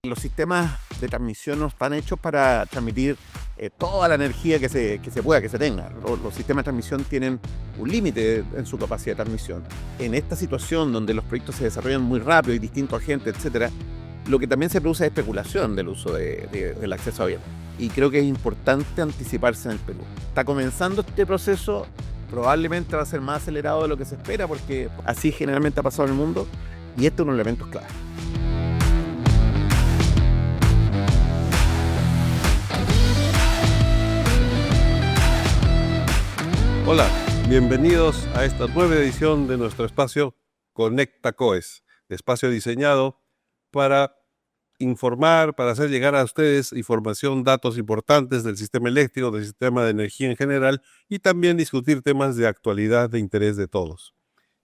Los sistemas de transmisión no están hechos para transmitir toda la energía que se pueda, que se tenga. Los sistemas de transmisión tienen un límite en su capacidad de transmisión. En esta situación donde los proyectos se desarrollan muy rápido y distintos agentes, etcétera, lo que también se produce es especulación del uso del acceso abierto. Y creo que es importante anticiparse en el Perú. Está comenzando este proceso, probablemente va a ser más acelerado de lo que se espera, porque así generalmente ha pasado en el mundo, y este es un elemento clave. Hola, bienvenidos a esta nueva edición de nuestro espacio Conecta COES, espacio diseñado para informar, para hacer llegar a ustedes información, datos importantes del sistema eléctrico, del sistema de energía en general y también discutir temas de actualidad de interés de todos.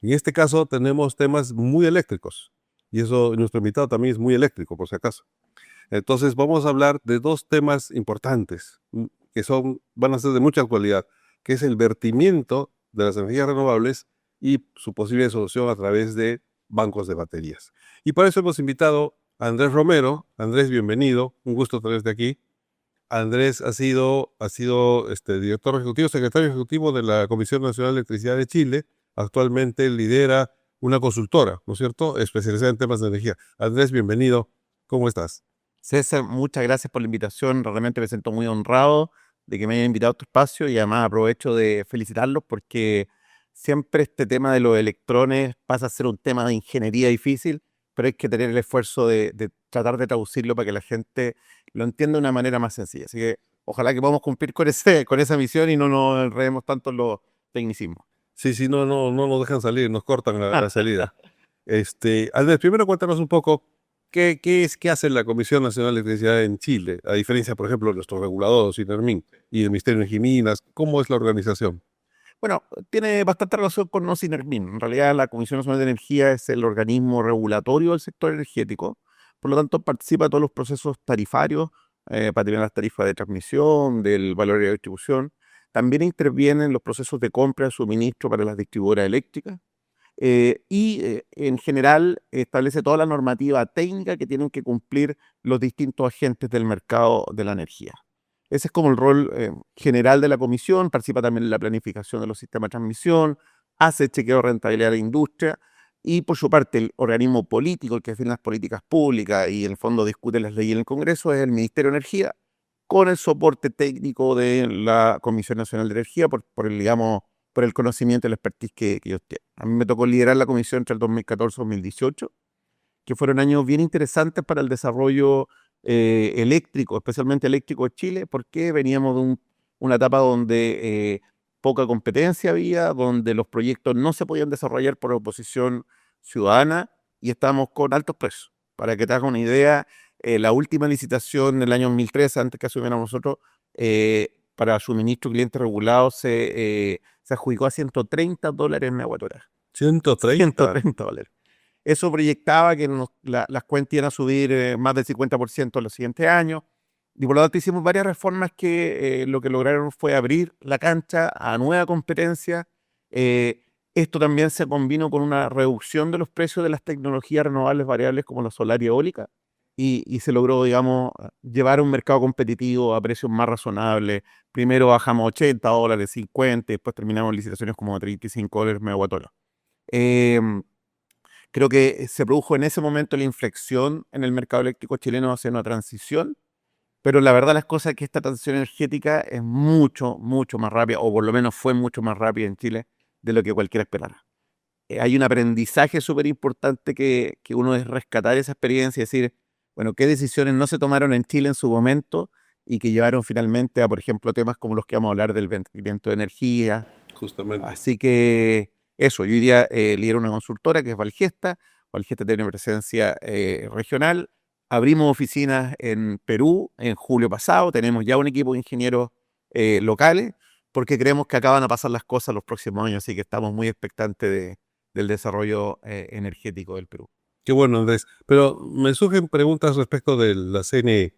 En este caso tenemos temas muy eléctricos y eso nuestro invitado también es muy eléctrico, por si acaso. Entonces vamos a hablar de dos temas importantes que van a ser de mucha actualidad, que es el vertimiento de las energías renovables y su posible solución a través de bancos de baterías. Y para eso hemos invitado a Andrés Romero. Andrés, bienvenido, un gusto tenerte aquí. Andrés ha sido director ejecutivo, secretario ejecutivo de la Comisión Nacional de Electricidad de Chile. Actualmente lidera una consultora, ¿no es cierto?, especializada en temas de energía. Andrés, bienvenido. ¿Cómo estás? César, muchas gracias por la invitación. Realmente me siento muy honrado de que me hayan invitado a tu espacio y además aprovecho de felicitarlos porque siempre este tema de los electrones pasa a ser un tema de ingeniería difícil, pero hay que tener el esfuerzo de tratar de traducirlo para que la gente lo entienda de una manera más sencilla. Así que ojalá que podamos cumplir con esa misión y no nos enredemos tanto en los tecnicismos. Sí, no nos dejan salir, nos cortan la salida. Andrés, primero cuéntanos un poco qué hace la Comisión Nacional de Electricidad en Chile, a diferencia, por ejemplo, de nuestros reguladores, INERMIN y el Ministerio de Energía y Minas. ¿Cómo es la organización? Bueno, tiene bastante relación con NOSINERMIN. En realidad, la Comisión Nacional de Energía es el organismo regulatorio del sector energético. Por lo tanto, participa de todos los procesos tarifarios para determinar las tarifas de transmisión, del valor de distribución. También interviene en los procesos de compra de suministro para las distribuidoras eléctricas. En general, establece toda la normativa técnica que tienen que cumplir los distintos agentes del mercado de la energía. Ese es como el rol general de la comisión. Participa también en la planificación de los sistemas de transmisión, hace chequeo de rentabilidad de la industria y, por su parte, el organismo político, el que define las políticas públicas y en el fondo discute las leyes en el Congreso, es el Ministerio de Energía, con el soporte técnico de la Comisión Nacional de Energía digamos, por el conocimiento y la expertise que ellos tienen. A mí me tocó liderar la comisión entre el 2014 y 2018, que fueron años bien interesantes para el desarrollo eléctrico, especialmente eléctrico de Chile, porque veníamos de una etapa donde poca competencia había, donde los proyectos no se podían desarrollar por oposición ciudadana y estábamos con altos precios. Para que te hagas una idea, la última licitación del año 2013, antes que asumiéramos nosotros, para suministro cliente regulado se adjudicó a $130 en megawatt-hora. 130. $130. Eso proyectaba que las cuentas iban a subir más del 50% en los siguientes años. Y por lo tanto hicimos varias reformas que lo que lograron fue abrir la cancha a nueva competencia. Esto también se combinó con una reducción de los precios de las tecnologías renovables variables como la solar y eólica. Y se logró, digamos, llevar a un mercado competitivo a precios más razonables. Primero bajamos $80, 50, después terminamos en licitaciones como $35 megawatt hora. Creo que se produjo en ese momento la inflexión en el mercado eléctrico chileno hacia una transición, pero la verdad las cosas es que esta transición energética es mucho, mucho más rápida, o por lo menos fue mucho más rápida en Chile de lo que cualquiera esperara. Hay un aprendizaje súper importante que uno es rescatar esa experiencia y decir, bueno, qué decisiones no se tomaron en Chile en su momento y que llevaron finalmente a, por ejemplo, temas como los que vamos a hablar del vendimiento de energía. Justamente. Así que eso, yo hoy día lidero una consultora que es Valgesta. Valgesta tiene presencia regional. Abrimos oficinas en Perú en julio pasado. Tenemos ya un equipo de ingenieros locales porque creemos que acá van a pasar las cosas los próximos años, así que estamos muy expectantes del desarrollo energético del Perú. Qué bueno, Andrés. Pero me surgen preguntas respecto de la CNE.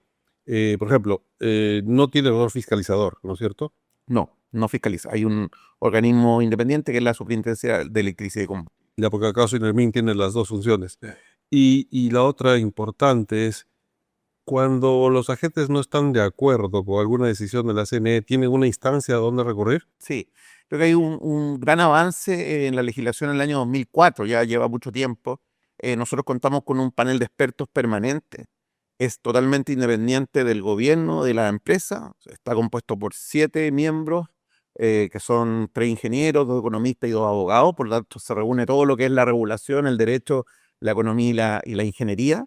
Por ejemplo, no tiene rol fiscalizador, ¿no es cierto? No fiscaliza. Hay un organismo independiente que es la Superintendencia de Electricidad y Combustible. Ya porque acaso INERMIN tiene las dos funciones. Y la otra importante es, Cuando los agentes no están de acuerdo con alguna decisión de la CNE, ¿tienen una instancia a donde recurrir? Sí, creo que hay un gran avance en la legislación en el año 2004, ya lleva mucho tiempo. Nosotros contamos con un panel de expertos permanente. Es totalmente independiente del gobierno, de la empresa. Está compuesto por 7 miembros, que son 3 ingenieros, 2 economistas y 2 abogados. Por lo tanto, se reúne todo lo que es la regulación, el derecho, la economía y la ingeniería.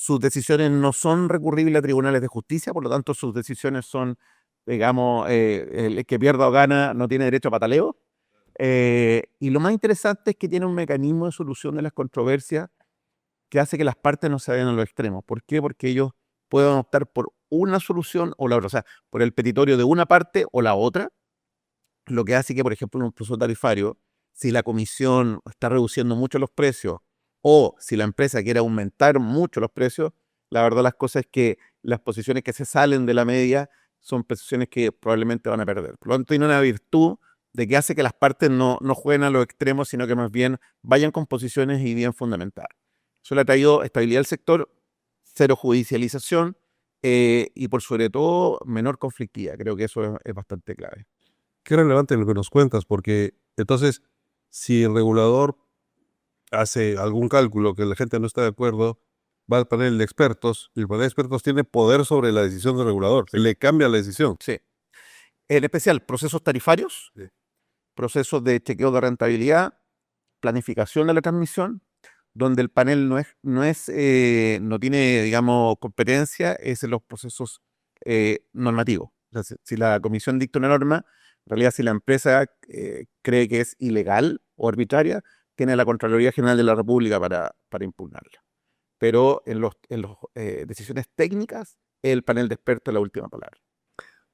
Sus decisiones no son recurribles a tribunales de justicia, por lo tanto sus decisiones son, digamos, el que pierda o gana no tiene derecho a pataleo. Y lo más interesante es que tiene un mecanismo de solución de las controversias que hace que las partes no se vayan a los extremos. ¿Por qué? Porque ellos pueden optar por una solución o la otra, o sea, por el petitorio de una parte o la otra, lo que hace que, por ejemplo, en un proceso tarifario, si la comisión está reduciendo mucho los precios o si la empresa quiere aumentar mucho los precios, la verdad las cosas es que las posiciones que se salen de la media son posiciones que probablemente van a perder. Por lo tanto, tiene una virtud de que hace que las partes no jueguen a los extremos, sino que más bien vayan con posiciones y bien fundamentadas. Eso le ha traído estabilidad al sector, cero judicialización y por sobre todo menor conflictividad. Creo que eso es bastante clave. Qué relevante lo que nos cuentas, porque entonces, si el regulador hace algún cálculo que la gente no está de acuerdo, va al panel de expertos, y el panel de expertos tiene poder sobre la decisión del regulador, le cambia la decisión. Sí. En especial, procesos tarifarios, Sí. procesos de chequeo de rentabilidad, planificación de la transmisión, donde el panel no tiene, digamos, competencia, es en los procesos normativos. O sea, si la comisión dicta una norma, en realidad si la empresa cree que es ilegal o arbitraria, tiene la Contraloría General de la República para impugnarla. Pero en las decisiones técnicas, el panel de expertos es la última palabra.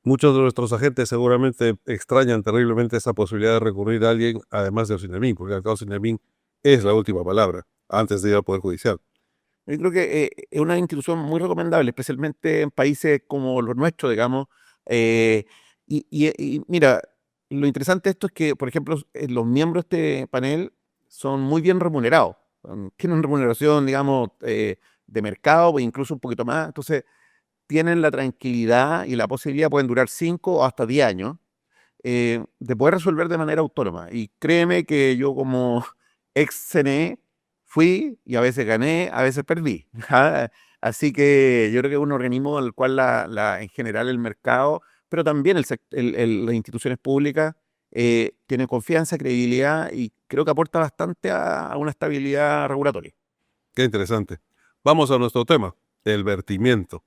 Muchos de nuestros agentes seguramente extrañan terriblemente esa posibilidad de recurrir a alguien, además de Osinemín, porque al cabo Osinemín es la última palabra, antes de ir al Poder Judicial. Yo creo que es una institución muy recomendable, especialmente en países como los nuestros, digamos. Y mira, lo interesante de esto es que, por ejemplo, los miembros de este panel son muy bien remunerados. Tienen remuneración, digamos, de mercado o incluso un poquito más. Entonces, tienen la tranquilidad y la posibilidad, pueden durar 5 o hasta 10 años, de poder resolver de manera autónoma. Y créeme que yo como ex CNE fui y a veces gané, a veces perdí. ¿Ja? Así que yo creo que es un organismo al cual en general el mercado, pero también las instituciones públicas tienen confianza, credibilidad y creo que aporta bastante a una estabilidad regulatoria. Qué interesante. Vamos a nuestro tema, el vertimiento.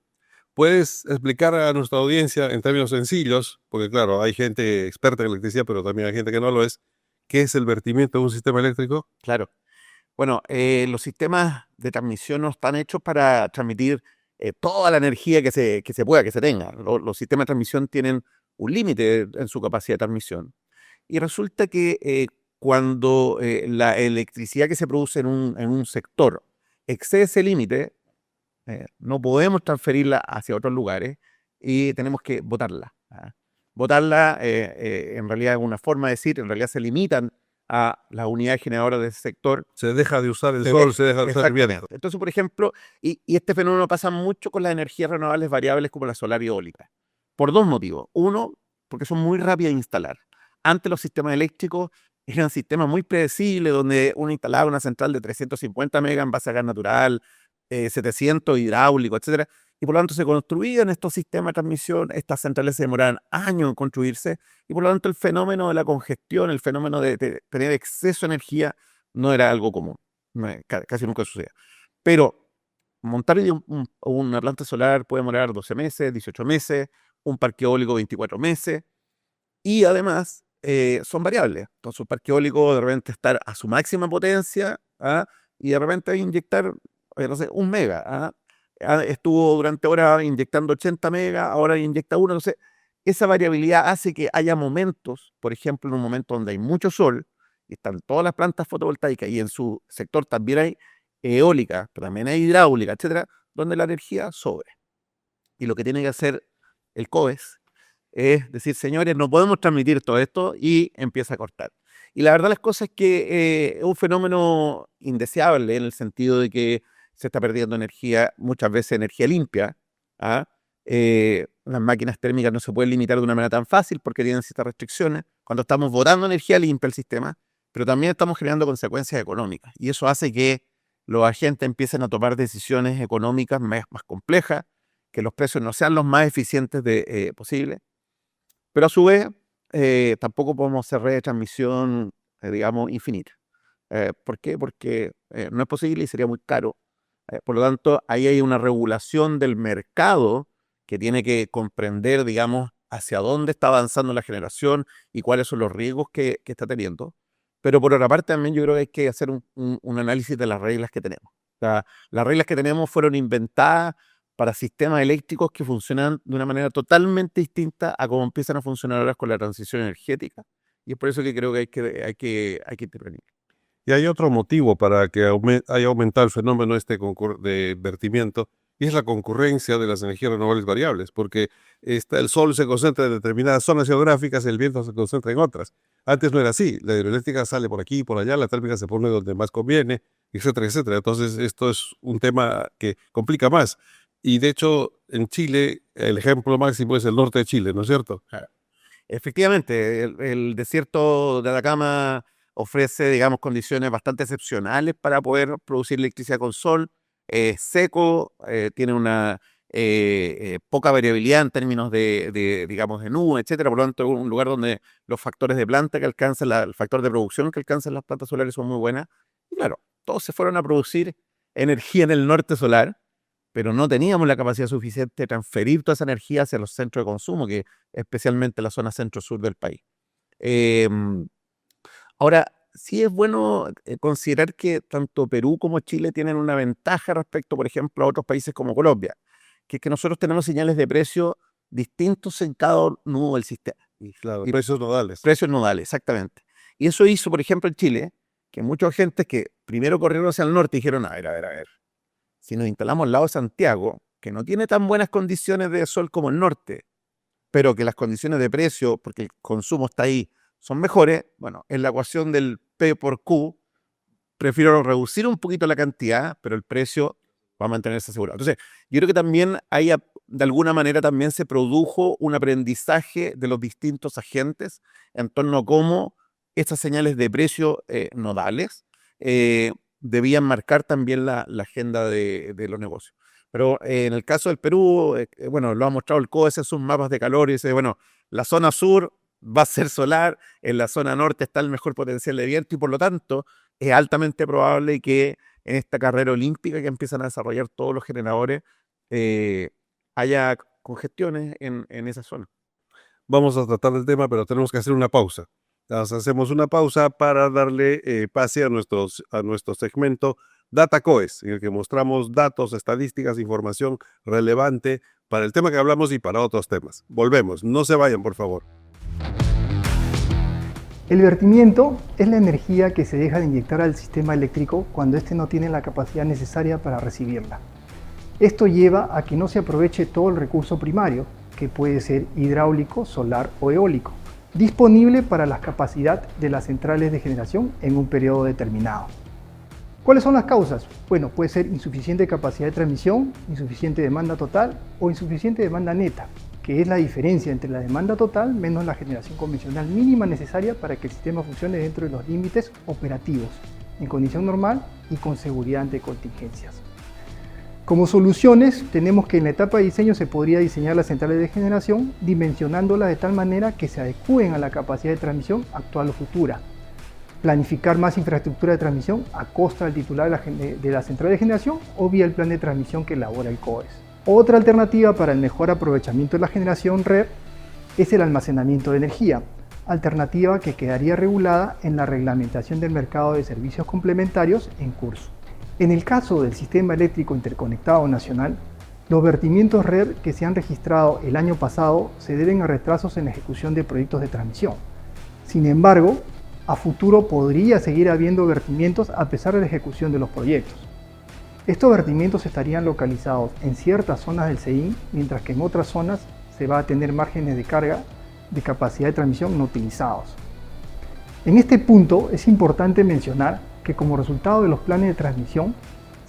¿Puedes explicar a nuestra audiencia en términos sencillos, porque claro, hay gente experta en electricidad, pero también hay gente que no lo es, qué es el vertimiento de un sistema eléctrico? Claro. Bueno, los sistemas de transmisión no están hechos para transmitir toda la energía que se pueda, que se tenga. Los sistemas de transmisión tienen un límite en su capacidad de transmisión. Y resulta que cuando la electricidad que se produce en un sector excede ese límite, no podemos transferirla hacia otros lugares y tenemos que botarla. ¿Ah? Botarla en realidad es una forma de decir, en realidad se limitan a las unidades generadoras de ese sector. Se deja de usar el Se sol, ve- se deja de usar el Exactamente. viento. Entonces, por ejemplo, y este fenómeno pasa mucho con las energías renovables variables como la solar y eólica, por 2 motivos. Uno, porque son muy rápidas de instalar. Antes los sistemas eléctricos eran sistemas muy predecibles, donde uno instalaba una central de 350 megas en base a gas natural, 700 hidráulico, etcétera. Y por lo tanto se construían estos sistemas de transmisión, estas centrales se demoraban años en construirse, y por lo tanto el fenómeno de la congestión, el fenómeno de tener exceso de energía, no era algo común. Casi nunca sucedía. Pero montar una planta solar puede demorar 12 meses, 18 meses, un parque eólico 24 meses, y además son variables. Entonces, un parque eólico de repente estar a su máxima potencia, ¿ah? Y de repente inyectar, no sé, 1 mega. ¿Ah? Estuvo durante horas inyectando 80 megas, ahora inyecta 1. Entonces, esa variabilidad hace que haya momentos, por ejemplo, en un momento donde hay mucho sol, y están todas las plantas fotovoltaicas, y en su sector también hay eólica, pero también hay hidráulica, etcétera, donde la energía sobre. Y lo que tiene que hacer el COES es decir, señores, no podemos transmitir todo esto y empieza a cortar. Y la verdad las cosas es que es un fenómeno indeseable en el sentido de que se está perdiendo energía, muchas veces energía limpia, ¿ah? Las máquinas térmicas no se pueden limitar de una manera tan fácil porque tienen ciertas restricciones. Cuando estamos botando energía limpia al sistema, pero también estamos generando consecuencias económicas. Y eso hace que los agentes empiecen a tomar decisiones económicas más complejas, que los precios no sean los más eficientes posibles. Pero a su vez, tampoco podemos hacer redes de transmisión, digamos, infinita. ¿Por qué? Porque no es posible y sería muy caro. Por lo tanto, ahí hay una regulación del mercado que tiene que comprender, digamos, hacia dónde está avanzando la generación y cuáles son los riesgos que está teniendo. Pero por otra parte, también yo creo que hay que hacer un análisis de las reglas que tenemos. O sea, las reglas que tenemos fueron inventadas para sistemas eléctricos que funcionan de una manera totalmente distinta a cómo empiezan a funcionar ahora con la transición energética. Y es por eso que creo que hay que intervenir. Y hay otro motivo para que haya aumentado el fenómeno de vertimiento, y es la concurrencia de las energías renovables variables, porque el sol se concentra en determinadas zonas geográficas, el viento se concentra en otras. Antes no era así, la hidroeléctrica sale por aquí y por allá, la térmica se pone donde más conviene, etcétera, etcétera. Entonces esto es un tema que complica más. Y de hecho, en Chile, el ejemplo máximo es el norte de Chile, ¿no es cierto? Efectivamente, el desierto de Atacama ofrece, digamos, condiciones bastante excepcionales para poder producir electricidad con sol. Es seco, tiene una poca variabilidad en términos digamos, de nube, etcétera. Por lo tanto, es un lugar donde los factores de planta que alcanzan, el factor de producción que alcanzan las plantas solares son muy buenas. Y claro, todos se fueron a producir energía en el norte solar, pero no teníamos la capacidad suficiente de transferir toda esa energía hacia los centros de consumo, que especialmente la zona centro-sur del país. Eh, Ahora, sí es bueno considerar que tanto Perú como Chile tienen una ventaja respecto, por ejemplo, a otros países como Colombia, que es que nosotros tenemos señales de precio distintos en cada nudo del sistema. Claro, Y precios nodales. precios nodales, exactamente. Y eso hizo, por ejemplo, en Chile, que mucha gente que primero corrieron hacia el norte y dijeron, a ver, si nos instalamos al lado de Santiago, que no tiene tan buenas condiciones de sol como el norte, pero que las condiciones de precio, porque el consumo está ahí, son mejores, bueno, en la ecuación del P por Q, prefiero reducir un poquito la cantidad, pero el precio va a mantenerse asegurado. Entonces, yo creo que también hay, de alguna manera, también se produjo un aprendizaje de los distintos agentes en torno a cómo estas señales de precio nodales debían marcar también la agenda de los negocios. Pero en el caso del Perú, bueno, lo ha mostrado el COES en sus mapas de calor y dice, bueno, la zona sur va a ser solar, en la zona norte está el mejor potencial de viento y por lo tanto es altamente probable que en esta carrera olímpica que empiezan a desarrollar todos los generadores haya congestiones en esa zona. Vamos a tratar el tema, pero tenemos que hacer una pausa. Hacemos una pausa para darle pase a nuestro segmento DataCoes, en el que mostramos datos, estadísticas, información relevante para el tema que hablamos y para otros temas. Volvemos, no se vayan, por favor. El vertimiento es la energía que se deja de inyectar al sistema eléctrico cuando éste no tiene la capacidad necesaria para recibirla. Esto lleva a que no se aproveche todo el recurso primario, que puede ser hidráulico, solar o eólico, disponible para la capacidad de las centrales de generación en un periodo determinado. ¿Cuáles son las causas? Bueno, puede ser insuficiente capacidad de transmisión, insuficiente demanda total o insuficiente demanda neta, que es la diferencia entre la demanda total menos la generación convencional mínima necesaria para que el sistema funcione dentro de los límites operativos, en condición normal y con seguridad ante contingencias. Como soluciones, tenemos que en la etapa de diseño se podría diseñar las centrales de generación dimensionándolas de tal manera que se adecúen a la capacidad de transmisión actual o futura. Planificar más infraestructura de transmisión a costa del titular de la central de generación o vía el plan de transmisión que elabora el COES. Otra alternativa para el mejor aprovechamiento de la generación RER es el almacenamiento de energía, alternativa que quedaría regulada en la reglamentación del mercado de servicios complementarios en curso. En el caso del Sistema Eléctrico Interconectado Nacional, los vertimientos RER que se han registrado el año pasado se deben a retrasos en la ejecución de proyectos de transmisión. Sin embargo, a futuro podría seguir habiendo vertimientos a pesar de la ejecución de los proyectos. Estos vertimientos estarían localizados en ciertas zonas del CEIN, mientras que en otras zonas se va a tener márgenes de carga de capacidad de transmisión no utilizados. En este punto es importante mencionar que como resultado de los planes de transmisión,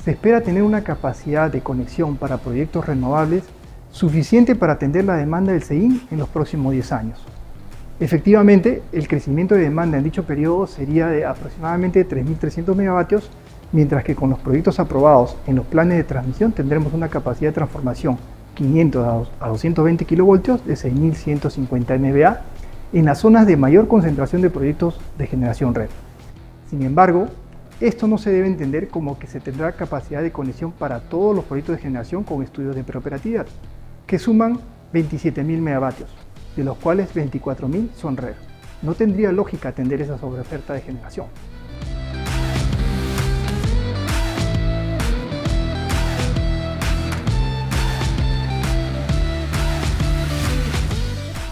se espera tener una capacidad de conexión para proyectos renovables suficiente para atender la demanda del CEIN en los próximos 10 años. Efectivamente, el crecimiento de demanda en dicho periodo sería de aproximadamente 3.300 megavatios, mientras que con los proyectos aprobados en los planes de transmisión tendremos una capacidad de transformación 500 a 220 kilovoltios de 6.150 MVA en las zonas de mayor concentración de proyectos de generación red. Sin embargo, esto no se debe entender como que se tendrá capacidad de conexión para todos los proyectos de generación con estudios de preoperatividad, que suman 27.000 megavatios, de los cuales 24.000 son red. No tendría lógica atender esa sobreoferta de generación.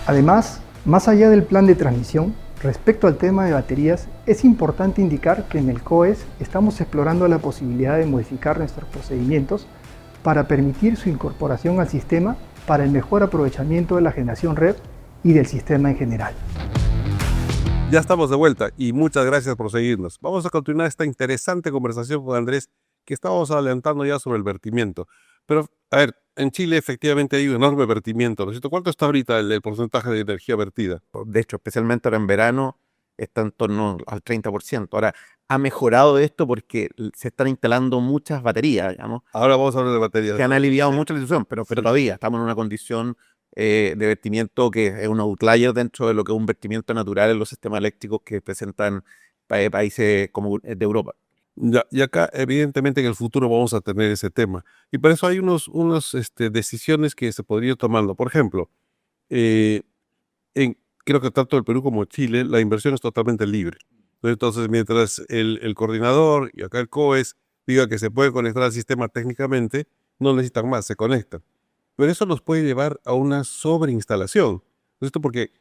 Además, más allá del plan de transmisión, respecto al tema de baterías, es importante indicar que en el COES estamos explorando la posibilidad de modificar nuestros procedimientos para permitir su incorporación al sistema para el mejor aprovechamiento de la generación red y del sistema en general. Ya estamos de vuelta y muchas gracias por seguirnos. Vamos a continuar esta interesante conversación con Andrés, que estábamos adelantando ya sobre el vertimiento. Pero, a ver, en Chile efectivamente hay un enorme vertimiento, ¿no es cierto? ¿Cuánto está ahorita el porcentaje de energía vertida? De hecho, especialmente ahora en verano, está en torno al 30%. Ahora, ha mejorado esto porque se están instalando muchas baterías, digamos, Ahora vamos a hablar de baterías. que han aliviado mucho la situación, pero Sí. todavía estamos en una condición de vertimiento que es un outlier dentro de lo que es un vertimiento natural en los sistemas eléctricos que presentan países como de Europa. Ya, y acá, evidentemente, en el futuro vamos a tener ese tema. Y por eso hay unas decisiones que se podrían ir tomando. Por ejemplo, eh, creo que tanto el Perú como Chile, la inversión es totalmente libre. Entonces, mientras el coordinador y acá el COES diga que se puede conectar al sistema técnicamente, no necesitan más, se conectan. Pero eso nos puede llevar a una sobreinstalación. Esto porque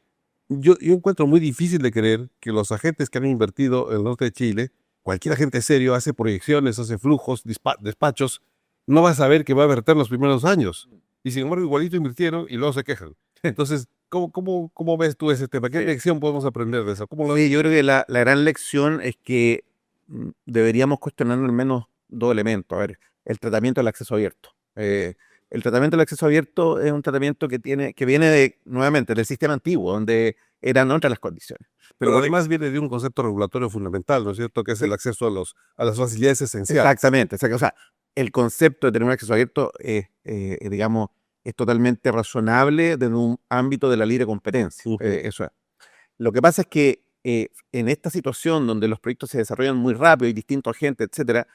yo encuentro muy difícil de creer que los agentes que han invertido en el norte de Chile, cualquier agente serio hace proyecciones, hace flujos, despachos, no va a saber que va a verter los primeros años. Y sin embargo, igualito invirtieron y luego se quejan. Entonces, ¿cómo ves tú ese tema? ¿Qué lección podemos aprender de eso? ¿Cómo lo Oye, yo creo que la gran lección es que deberíamos cuestionar al menos dos elementos. A ver, el tratamiento del acceso abierto. El tratamiento del acceso abierto es un tratamiento que viene nuevamente del sistema antiguo, donde eran otras las condiciones. Pero además viene de un concepto regulatorio fundamental, ¿no es cierto? Que es el acceso a las facilidades esenciales. Exactamente. O sea, el concepto de tener un acceso abierto digamos, es totalmente razonable desde un ámbito de la libre competencia. Ujú. Eso es. Lo que pasa es que en esta situación donde los proyectos se desarrollan muy rápido y distintos agentes, etcétera,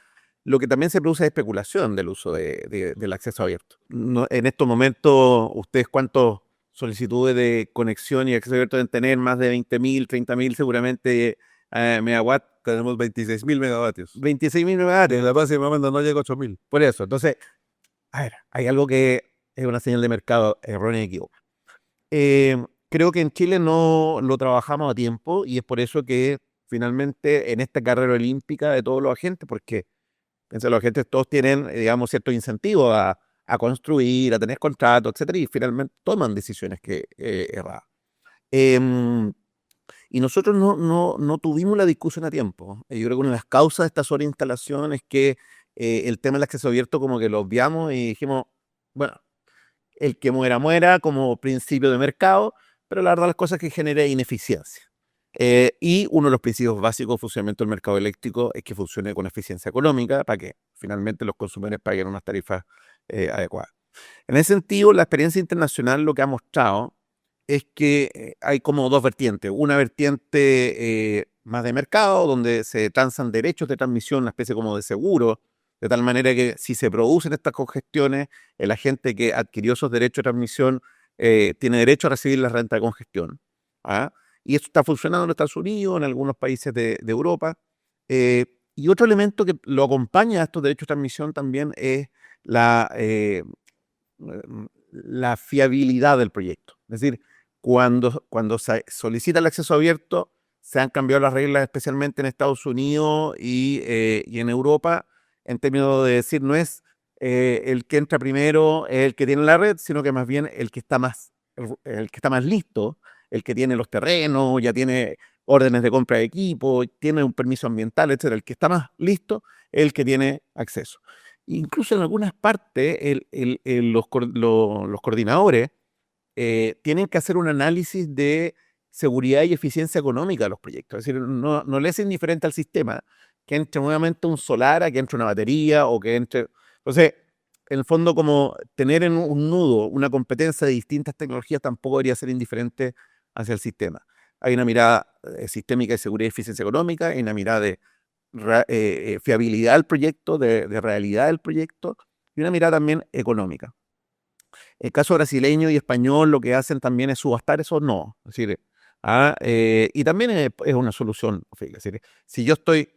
lo que también se produce es especulación del uso del acceso abierto. En estos momentos, ¿ustedes cuántas solicitudes de conexión y acceso abierto deben tener? Más de 20.000, 30.000 seguramente megawatts. Tenemos 26.000 megavatios. 26.000 megawatts. En la base de demanda no llega a 8.000. Por eso, entonces, a ver, hay algo que es una señal de mercado errónea y equivocada. Creo que en Chile no lo trabajamos a tiempo y es por eso que finalmente en esta carrera olímpica de todos los agentes, porque piensa, los agentes todos tienen, digamos, ciertos incentivos a construir, a tener contratos, etcétera, y finalmente toman decisiones que erradas. Em, y nosotros no tuvimos la discusión a tiempo. Yo creo que una de las causas de esta sobreinstalación es que el tema del acceso abierto como que lo obviamos y dijimos, bueno, el que muera, muera como principio de mercado, pero la verdad las cosas que genera ineficiencia. Y uno de los principios básicos de funcionamiento del mercado eléctrico es que funcione con eficiencia económica para que finalmente los consumidores paguen unas tarifas adecuadas. En ese sentido, la experiencia internacional lo que ha mostrado es que hay como dos vertientes. Una vertiente más de mercado, donde se transan derechos de transmisión, una especie como de seguro, de tal manera que si se producen estas congestiones, el agente que adquirió esos derechos de transmisión tiene derecho a recibir la renta de congestión. ¿Ah? Y esto está funcionando en Estados Unidos, en algunos países de Europa. Y otro elemento que lo acompaña a estos derechos de transmisión también es la fiabilidad del proyecto. Es decir, cuando se solicita el acceso abierto, se han cambiado las reglas, especialmente en Estados Unidos y en Europa, en términos de decir, no es el que entra primero el que tiene la red, sino que más bien el que está más listo, el que tiene los terrenos, ya tiene órdenes de compra de equipo, tiene un permiso ambiental, etcétera. El que está más listo es el que tiene acceso. Incluso en algunas partes, los coordinadores tienen que hacer un análisis de seguridad y eficiencia económica de los proyectos. Es decir, no le es indiferente al sistema que entre nuevamente un solar, a que entre una batería o que entre... Entonces, en el fondo, como tener en un nudo una competencia de distintas tecnologías tampoco debería ser indiferente hacia el sistema. Hay una mirada sistémica de seguridad y eficiencia económica, hay una mirada de fiabilidad del proyecto, de realidad del proyecto, y una mirada también económica. El caso brasileño y español lo que hacen también es subastar eso, no. Es decir, y también es una solución. Es decir, si yo estoy,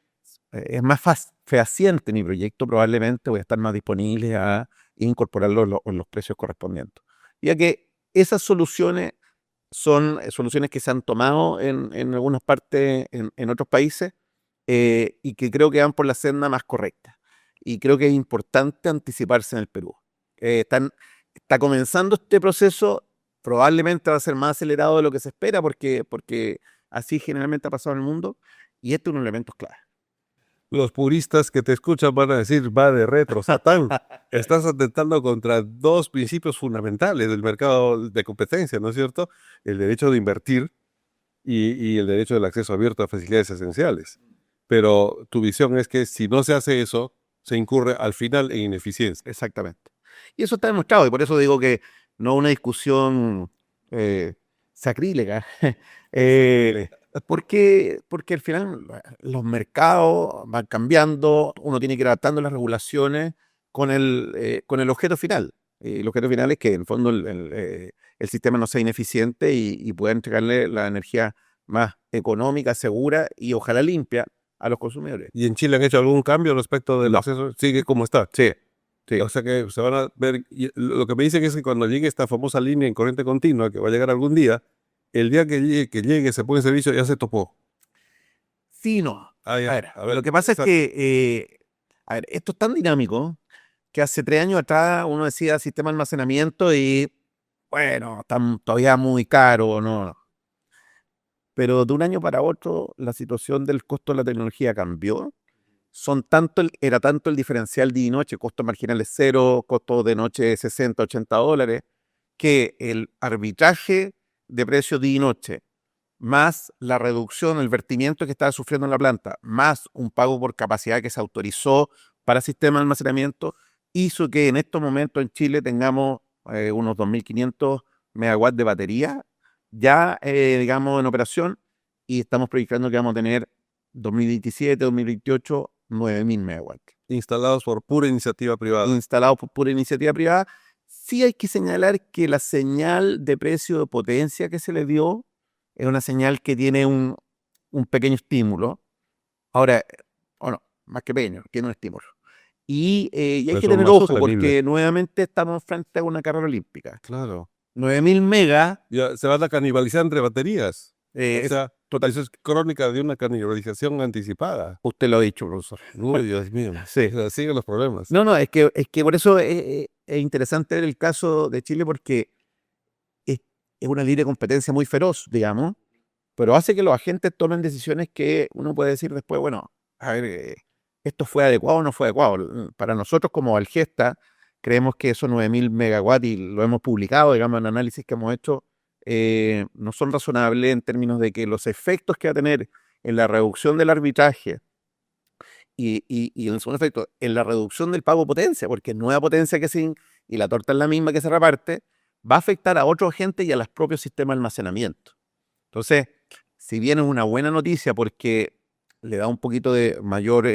es más fehaciente mi proyecto, probablemente voy a estar más disponible a incorporarlo en los precios correspondientes. Ya que esas soluciones son soluciones que se han tomado en algunas partes, en otros países, y que creo que van por la senda más correcta. Y creo que es importante anticiparse en el Perú. Está comenzando este proceso, probablemente va a ser más acelerado de lo que se espera, porque así generalmente ha pasado en el mundo, y este es un elemento clave. Los puristas que te escuchan van a decir, va de retro, Satán. Estás atentando contra dos principios fundamentales del mercado de competencia, ¿no es cierto? El derecho de invertir y el derecho del acceso abierto a facilidades esenciales. Pero tu visión es que si no se hace eso, se incurre al final en ineficiencia. Exactamente. Y eso está demostrado, y por eso digo que no es una discusión sacrílega. Porque al final los mercados van cambiando, uno tiene que ir adaptando las regulaciones con el objeto final. El objeto final es que en el fondo el sistema no sea ineficiente y pueda entregarle la energía más económica, segura y ojalá limpia a los consumidores. ¿Y en Chile han hecho algún cambio respecto del No. acceso? Sigue como está. Sí, sí. O sea que se van a ver. Y lo que me dicen es que cuando llegue esta famosa línea en corriente continua, que va a llegar algún día, el día que llegue, se pone en servicio, ya se topó. Sí, no. Ah, ya. A ver, lo que pasa es que, a ver, esto es tan dinámico que hace 3 años atrás uno decía sistema de almacenamiento y, bueno, están todavía muy caro, ¿no? Pero de un año para otro la situación del costo de la tecnología cambió. Era tanto el diferencial día y noche, costo marginal es cero, costo de noche 60, $80, que el arbitraje de precio día y noche, más la reducción, el vertimiento que estaba sufriendo en la planta, más un pago por capacidad que se autorizó para sistema de almacenamiento, hizo que en estos momentos en Chile tengamos unos 2.500 megawatts de batería ya, digamos, en operación, y estamos proyectando que vamos a tener 2027, 2028, 9.000 megawatts. Instalados por pura iniciativa privada. Instalados por pura iniciativa privada. Sí hay que señalar que la señal de precio de potencia que se le dio es una señal que tiene un pequeño estímulo. Ahora, no, más que pequeño, tiene un estímulo. Y hay Pero que son tener más ojo, sostenibles. porque nuevamente estamos frente a una carrera olímpica. Claro. 9.000 megas, Ya se van a canibalizar entre baterías. O sea, total. eso es crónica de una canibalización anticipada. Usted lo ha dicho, profesor. Uy, Dios mío. Sí. O sea, siguen los problemas. No, es que por eso es interesante ver el caso de Chile, porque es una libre competencia muy feroz, digamos, pero hace que los agentes tomen decisiones que uno puede decir después, bueno, a ver, ¿esto fue adecuado o no fue adecuado? Para nosotros como Algesta, creemos que esos 9.000 megawatts, y lo hemos publicado, digamos, en análisis que hemos hecho, no son razonables en términos de que los efectos que va a tener en la reducción del arbitraje y en el segundo efecto, en la reducción del pago potencia, porque nueva potencia que sin y la torta es la misma que se reparte, va a afectar a otros agentes y a los propios sistemas de almacenamiento. Entonces, si bien es una buena noticia porque le da un poquito de mayor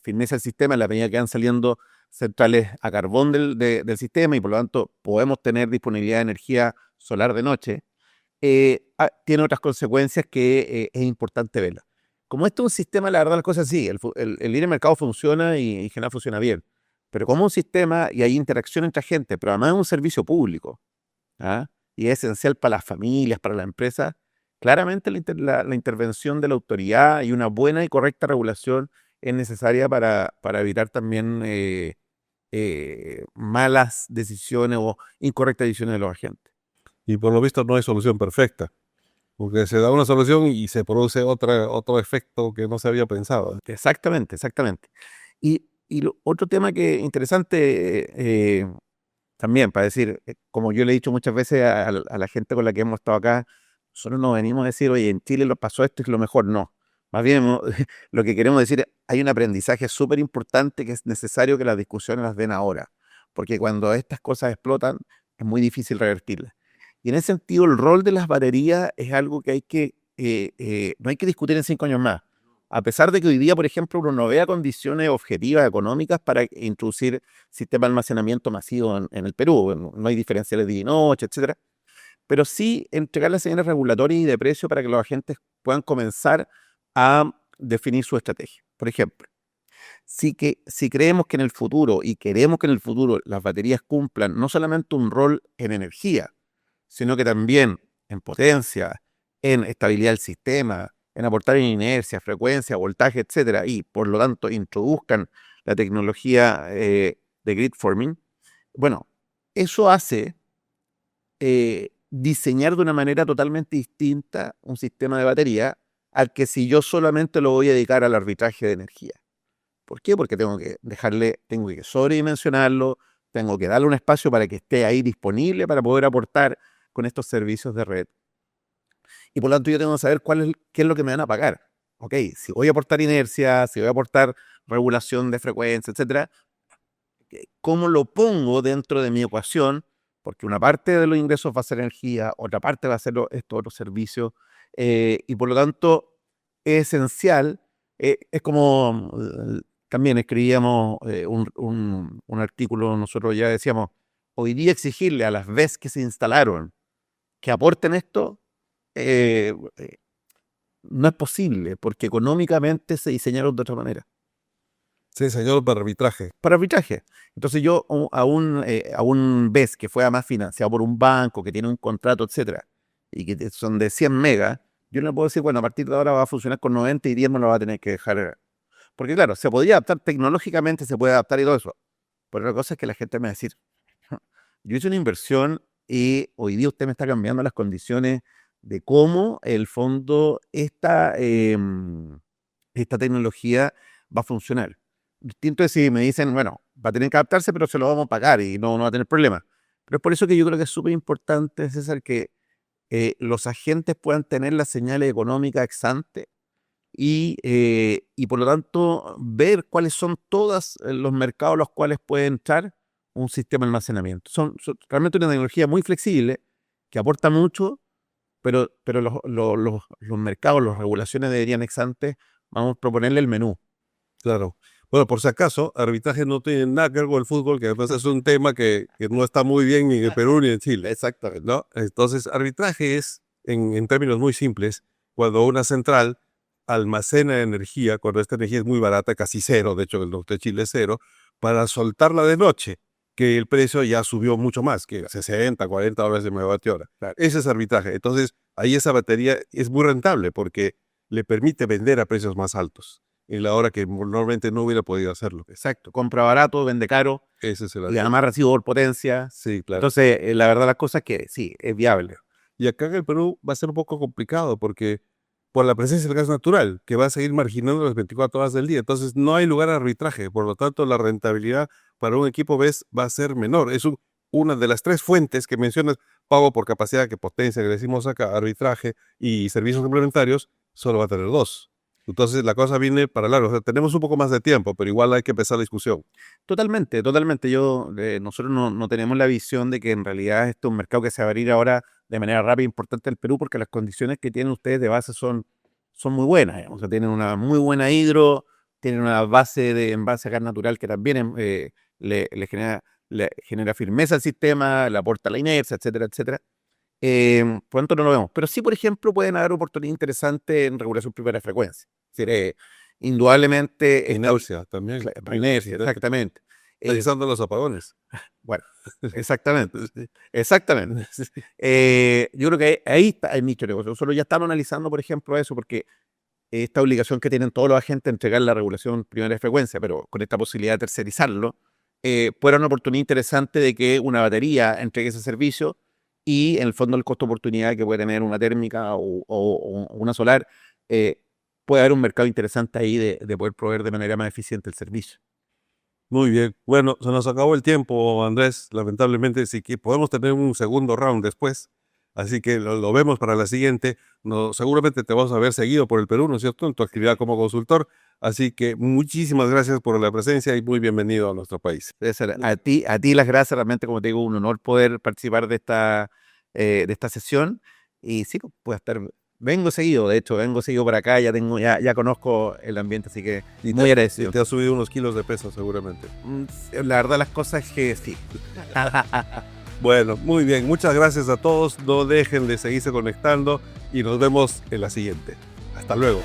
firmeza al sistema en la medida que van saliendo centrales a carbón del sistema, y por lo tanto podemos tener disponibilidad de energía solar de noche, tiene otras consecuencias que es importante verlas. Como esto es un sistema, la verdad las cosas sí, el libre mercado funciona y en general funciona bien, pero como un sistema y hay interacción entre gente, pero además es un servicio público, ¿ah? Y es esencial para las familias, para las empresas, claramente la intervención de la autoridad y una buena y correcta regulación es necesaria para evitar también malas decisiones o incorrectas decisiones de los agentes. Y por lo visto no hay solución perfecta. Porque se da una solución y se produce otro efecto que no se había pensado. Exactamente. Y Y otro tema que interesante también, para decir, como yo le he dicho muchas veces a la gente con la que hemos estado acá, nosotros no venimos a decir, oye, en Chile lo pasó esto y es lo mejor, no. Más bien, lo que queremos decir, hay un aprendizaje súper importante que es necesario que las discusiones las den ahora, porque cuando estas cosas explotan, es muy difícil revertirlas. Y en ese sentido, el rol de las baterías es algo que no hay que discutir en 5 años más. A pesar de que hoy día, por ejemplo, uno no vea condiciones objetivas económicas para introducir sistema de almacenamiento masivo en el Perú, no hay diferenciales de día y noche, etcétera, pero sí entregar las señales regulatorias y de precio para que los agentes puedan comenzar a definir su estrategia. Por ejemplo, si creemos que en el futuro y queremos que en el futuro las baterías cumplan no solamente un rol en energía, sino que también en potencia, en estabilidad del sistema, en aportar en inercia, frecuencia, voltaje, etcétera, y por lo tanto introduzcan la tecnología de grid forming, bueno, eso hace diseñar de una manera totalmente distinta un sistema de batería al que si yo solamente lo voy a dedicar al arbitraje de energía. ¿Por qué? Porque tengo que sobredimensionarlo, tengo que darle un espacio para que esté ahí disponible para poder aportar con estos servicios de red. Y por lo tanto yo tengo que saber qué es lo que me van a pagar. Ok, si voy a aportar inercia, si voy a aportar regulación de frecuencia, etcétera, ¿cómo lo pongo dentro de mi ecuación? Porque una parte de los ingresos va a ser energía, otra parte va a ser estos otros servicios, y por lo tanto es esencial. Es como también escribíamos un artículo, nosotros ya decíamos, hoy día exigirle a las VES que se instalaron que aporten esto, eh, eh, no es posible, porque económicamente se diseñaron de otra manera. Sí, señor, para arbitraje. Para arbitraje. Entonces yo a un BES que fue además financiado por un banco, que tiene un contrato, etcétera, y que son de 100 megas, yo no le puedo decir, bueno, a partir de ahora va a funcionar con 90 y 10 me lo va a tener que dejar. Porque claro, se podría adaptar tecnológicamente, se puede adaptar y todo eso. Pero otra cosa es que la gente me va a decir, yo hice una inversión y hoy día usted me está cambiando las condiciones de cómo el fondo, esta tecnología va a funcionar. Distinto es si me dicen, bueno, va a tener que adaptarse, pero se lo vamos a pagar y no va a tener problemas. Pero es por eso que yo creo que es súper importante, César, que los agentes puedan tener las señales económicas ex ante y por lo tanto ver cuáles son todos los mercados a los cuales puede entrar un sistema de almacenamiento. Son realmente una tecnología muy flexible que aporta mucho, pero los mercados, las regulaciones deberían ex ante, vamos a proponerle el menú. Claro. Bueno, por si acaso, arbitraje no tiene nada que ver con el fútbol, que además es un tema que no está muy bien ni en el Perú ni en Chile, Exactamente. ¿no? Entonces, arbitraje es, en términos muy simples, cuando una central almacena energía, cuando esta energía es muy barata, casi cero, de hecho el norte de Chile es cero, para soltarla de noche, que el precio ya subió mucho más, que 60, 40 dólares de megavatio hora. Claro. Ese es arbitraje. Entonces, ahí esa batería es muy rentable porque le permite vender a precios más altos en la hora que normalmente no hubiera podido hacerlo. Exacto. Compra barato, vende caro, Ese es el y asunto. además recibo por potencia. Sí, claro. Entonces, la verdad las cosas es que sí, es viable. Y acá en el Perú va a ser un poco complicado porque por la presencia del gas natural, que va a seguir marginando las 24 horas del día. Entonces no hay lugar a arbitraje. Por lo tanto, la rentabilidad para un equipo BES va a ser menor. Es una de las 3 fuentes que mencionas, pago por capacidad, que potencia, que decimos acá, arbitraje y servicios complementarios, solo va a tener 2. Entonces la cosa viene para largo. O sea, tenemos un poco más de tiempo, pero igual hay que empezar la discusión. Totalmente, totalmente. Nosotros no tenemos la visión de que en realidad este es un mercado que se va a abrir ahora de manera rápida e importante al Perú, porque las condiciones que tienen ustedes de base son muy buenas, digamos. O sea, tienen una muy buena hidro, tienen una base en base a gas natural que también le genera firmeza al sistema, le aporta la inercia, etcétera, etcétera. Por lo tanto, no lo vemos. Pero sí, por ejemplo, pueden haber oportunidades interesantes en regulación primera de frecuencia. Es decir, indudablemente Inercia también. inercia, exactamente. Realizando los apagones. Bueno, exactamente. Exactamente. Yo creo que ahí está el nicho de negocio. Nosotros ya estamos analizando, por ejemplo, eso, porque esta obligación que tienen todos los agentes de entregar la regulación primera de frecuencia, pero con esta posibilidad de tercerizarlo, puede dar una oportunidad interesante de que una batería entregue ese servicio y en el fondo el costo de oportunidad que puede tener una térmica o una solar, puede haber un mercado interesante ahí de poder proveer de manera más eficiente el servicio. Muy bien. Bueno, se nos acabó el tiempo, Andrés. Lamentablemente, sí que podemos tener un segundo round después. Así que lo vemos para la siguiente. No, seguramente te vas a ver seguido por el Perú, ¿no es cierto?, en tu actividad como consultor. Así que muchísimas gracias por la presencia y muy bienvenido a nuestro país. César, a ti las gracias, realmente, como te digo, un honor poder participar de esta sesión. Y sí, puedo estar, vengo seguido, de hecho, vengo seguido para acá, ya conozco el ambiente, así que Y muy agradecido. te has subido unos kilos de peso seguramente. La verdad, las cosas es que sí. Bueno, muy bien. Muchas gracias a todos. No dejen de seguirse conectando y nos vemos en la siguiente. Hasta luego.